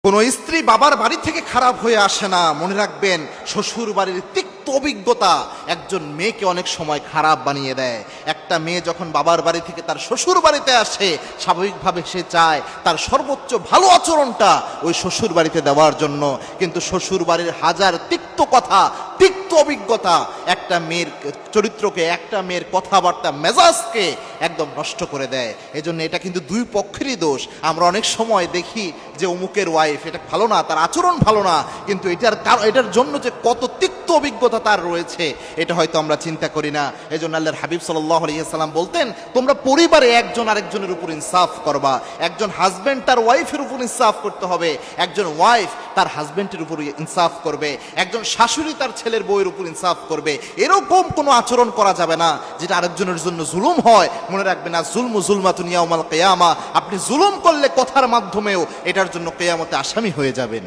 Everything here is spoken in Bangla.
কোনো স্ত্রী বাবার বাড়ি থেকে খারাপ হয়ে আসে না, মনে রাখবেন শ্বশুর বাড়ির তিক্ত অভিজ্ঞতা একজন মেয়েকে অনেক সময় খারাপ বানিয়ে দেয়। একটা মেয়ে যখন বাবার বাড়ি থেকে তার শ্বশুর বাড়িতে আসে, স্বাভাবিকভাবে সে চায় তার সর্বোচ্চ ভালো আচরণটা ওই শ্বশুর বাড়িতে দেওয়ার জন্য, কিন্তু শ্বশুর বাড়ির হাজার তিক্ত কথা, তিক্ত অভিজ্ঞতা একটা মেয়ের চরিত্রকে, একটা মেয়ের কথাবার্তা, মেজাজকে একদম নষ্ট করে দেয়। এজন্য এটা কিন্তু দুই পক্ষেরই দোষ। আমরা অনেক সময় দেখি যে অমুকের ওয়াইফ এটা ভালো না, তার আচরণ ভালো না, কিন্তু এটার জন্য যে কত তিক্ত অভিজ্ঞতা তার রয়েছে এটা হয়তো আমরা চিন্তা করি না। এজন্য আল্লাহর হাবিব সাল্লাল্লাহু আলাইহি ওয়াসাল্লাম বলতেন, তোমরা পরিবারে একজন আরেকজনের উপর ইনসাফ করবা। একজন হাজবেন্ড তার ওয়াইফের উপর ইনসাফ করতে হবে, একজন ওয়াইফ তার হাজবেন্ডের উপর ইনসাফ করবে, একজন শাশুড়ি তার ছেলের বউয়ের উপর ইনসাফ করবে। এরকম কোনো আচরণ করা যাবে না যেটা আরেকজনের জন্য জুলুম হয়। মনে রাখবেন, না জুলমু জুলমাতুন ইয়াউমাল কিয়ামা, আপনি জুলুম করলে কথার মাধ্যমেও এটার জন্য কিয়ামতে আসামি হয়ে যাবেন।